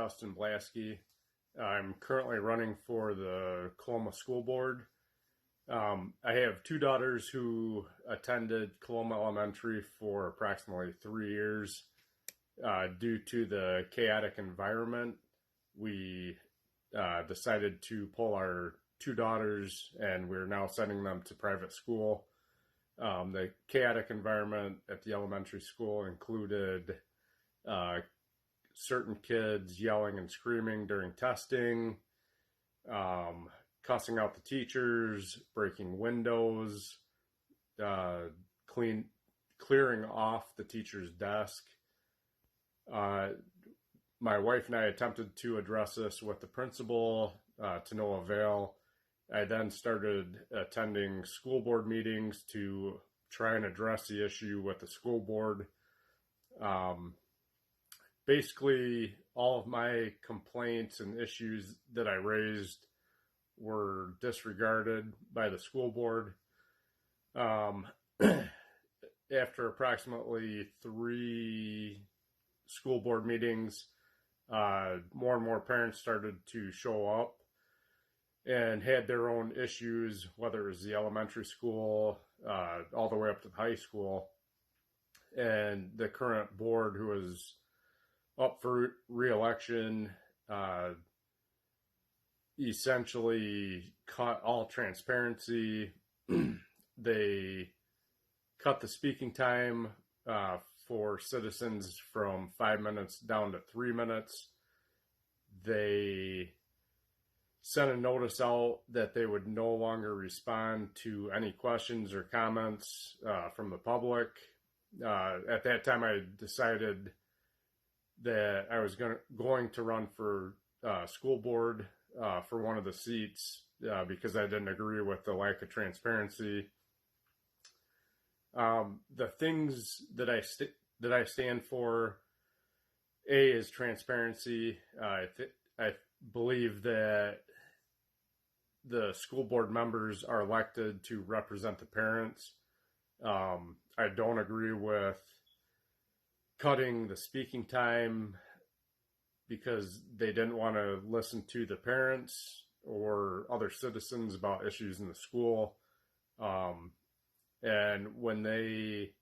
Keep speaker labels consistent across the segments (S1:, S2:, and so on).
S1: Dustin Blaskie. I'm currently running for the Coloma School Board. I have two daughters who attended Coloma Elementary for approximately 3 years. Due to the chaotic environment, we decided to pull our two daughters, and we're now sending them to private school. The chaotic environment at the elementary school included certain kids yelling and screaming during testing, cussing out the teachers, breaking windows, clearing off the teacher's desk. My wife and I attempted to address this with the principal to no avail. I then started attending school board meetings to try and address the issue with the school board. Basically, all of my complaints and issues that I raised were disregarded by the school board. After approximately 3 school board meetings, more and more parents started to show up and had their own issues, whether it was the elementary school, all the way up to the high school. And the current board, who is up for re-election, essentially cut all transparency. They cut the speaking time for citizens from 5 minutes down to 3 minutes. They sent a notice out that they would no longer respond to any questions or comments from the public. At that time, I decided that I was going to run for school board for one of the seats because I didn't agree with the lack of transparency. The things that I stand for, A, is transparency. I believe that the school board members are elected to represent the parents. I don't agree with cutting the speaking time because they didn't want to listen to the parents or other citizens about issues in the school. And when they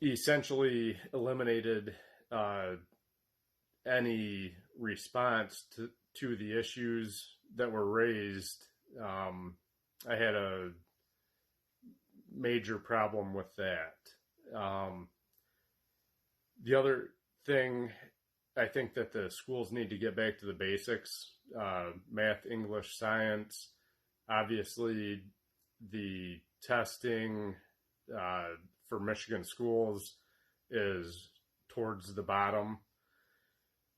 S1: essentially eliminated any response to the issues that were raised, I had a major problem with that. The other thing, I think that the schools need to get back to the basics, math, English, science. Obviously, the testing for Michigan schools is towards the bottom.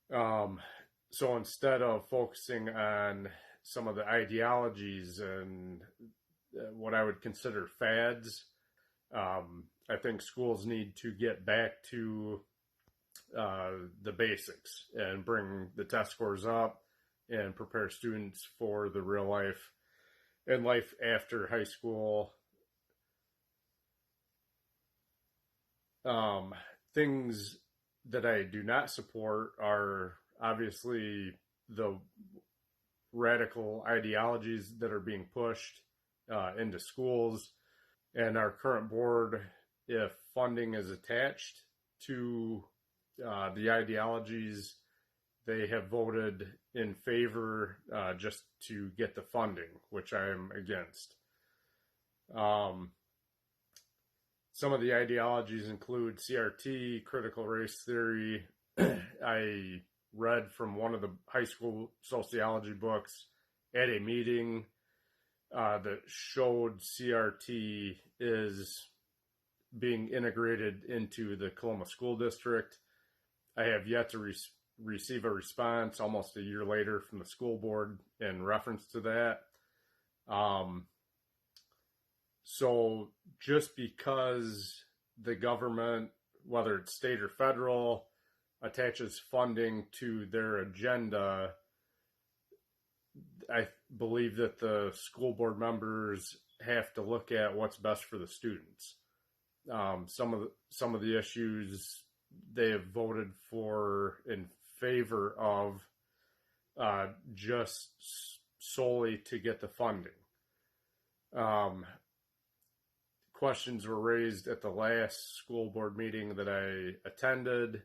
S1: So instead of focusing on some of the ideologies and what I would consider fads, I think schools need to get back to the basics and bring the test scores up and prepare students for the real life and life after high school. Things that I do not support are obviously the radical ideologies that are being pushed into schools. And our current board, if funding is attached to the ideologies, they have voted in favor just to get the funding, which I am against. Some of the ideologies include CRT, critical race theory. I read from one of the high school sociology books at a meeting that showed CRT is being integrated into the Coloma School District. I have yet to receive a response almost a year later from the school board in reference to that. So just because the government, whether it's state or federal, attaches funding to their agenda, I believe that the school board members have to look at what's best for the students. Some of the issues they have voted for in favor of just solely to get the funding. Questions were raised at the last school board meeting that I attended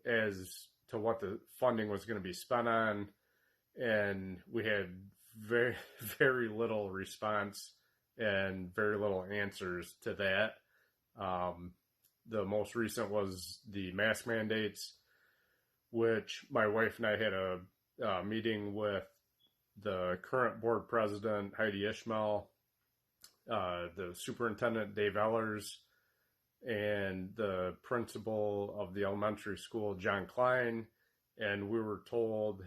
S1: as to what the funding was going to be spent on, and we had very, very little response and very little answers to that. The most recent was the mask mandates, which my wife and I had a meeting with the current board president, Heidi Ishmael, the superintendent, Dave Ellers, and the principal of the elementary school, John Klein. And we were told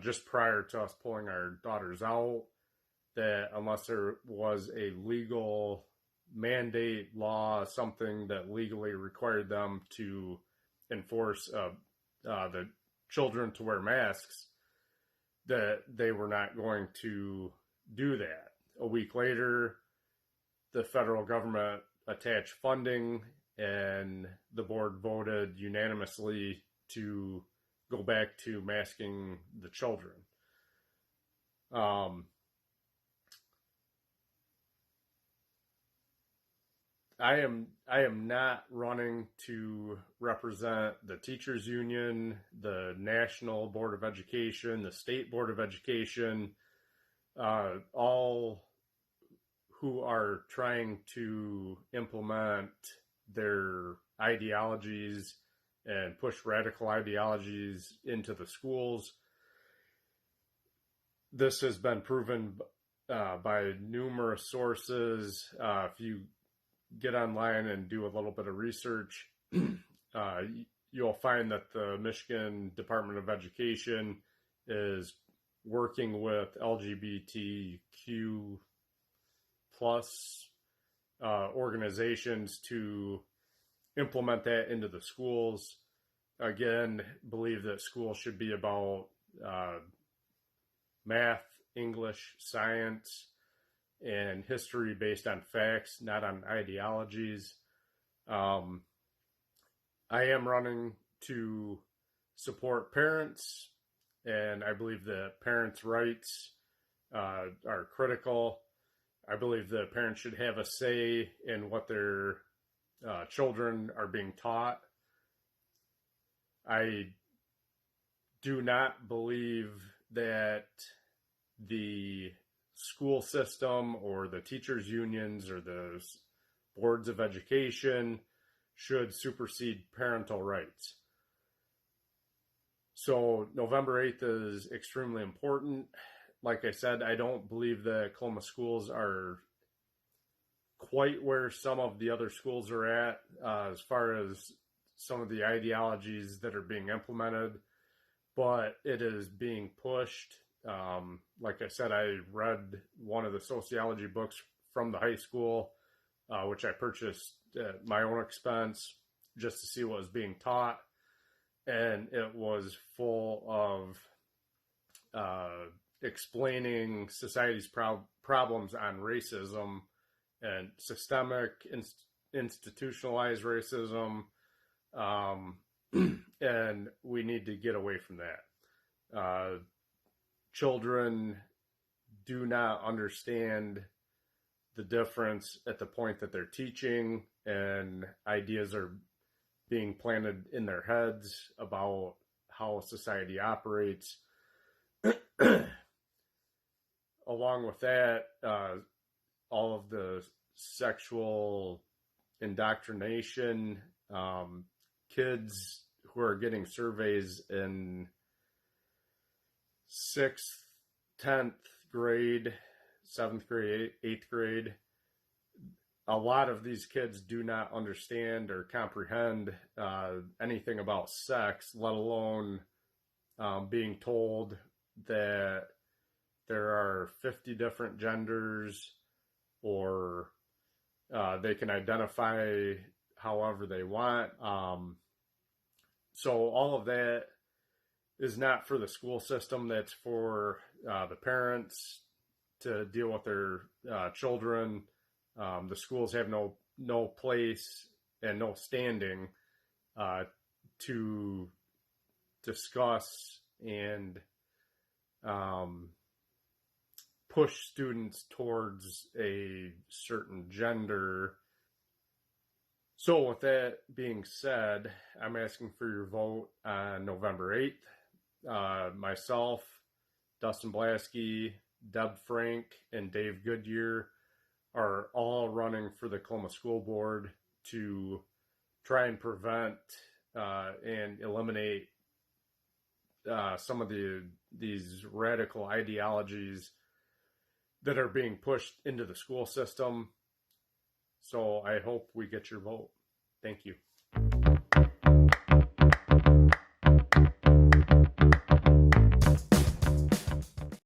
S1: just prior to us pulling our daughters out that unless there was a legal mandate, law, something that legally required them to enforce the children to wear masks, that they were not going to do that. A week later, the federal government attached funding, and the board voted unanimously to go back to masking the children. I am not running to represent the teachers union, the National Board of Education, the State Board of Education, all who are trying to implement their ideologies and push radical ideologies into the schools. This has been proven by numerous sources. If you get online and do a little bit of research, you'll find that the Michigan Department of Education is working with LGBTQ plus organizations to implement that into the schools. Again, believe that schools should be about math, English, science, and history based on facts, not on ideologies. I am running to support parents, and I believe that parents' rights are critical. I believe that parents should have a say in what their children are being taught. I do not believe that the school system or the teachers unions or the boards of education should supersede parental rights. So November 8th is extremely important. Like I said, I don't believe that Coloma schools are quite where some of the other schools are at as far as some of the ideologies that are being implemented, but it is being pushed. Like I said, I read one of the sociology books from the high school, which I purchased at my own expense just to see what was being taught. And it was full of explaining society's problems on racism and systemic, institutionalized racism. And we need to get away from that. Children do not understand the difference at the point that they're teaching, and ideas are being planted in their heads about how society operates. Along with that, all of the sexual indoctrination, kids who are getting surveys in 6th, 10th grade, 7th grade, 8th grade, a lot of these kids do not understand or comprehend anything about sex, let alone being told that there are 50 different genders, or they can identify however they want. So all of that is not for the school system. That's for the parents to deal with their children. The schools have no place and no standing to discuss and push students towards a certain gender. So with that being said, I'm asking for your vote on November 8th. Myself, Dustin Blaskie, Deb Frank, and Dave Goodyear are all running for the Coloma School Board to try and prevent and eliminate some of these radical ideologies that are being pushed into the school system. So I hope we get your vote. Thank you.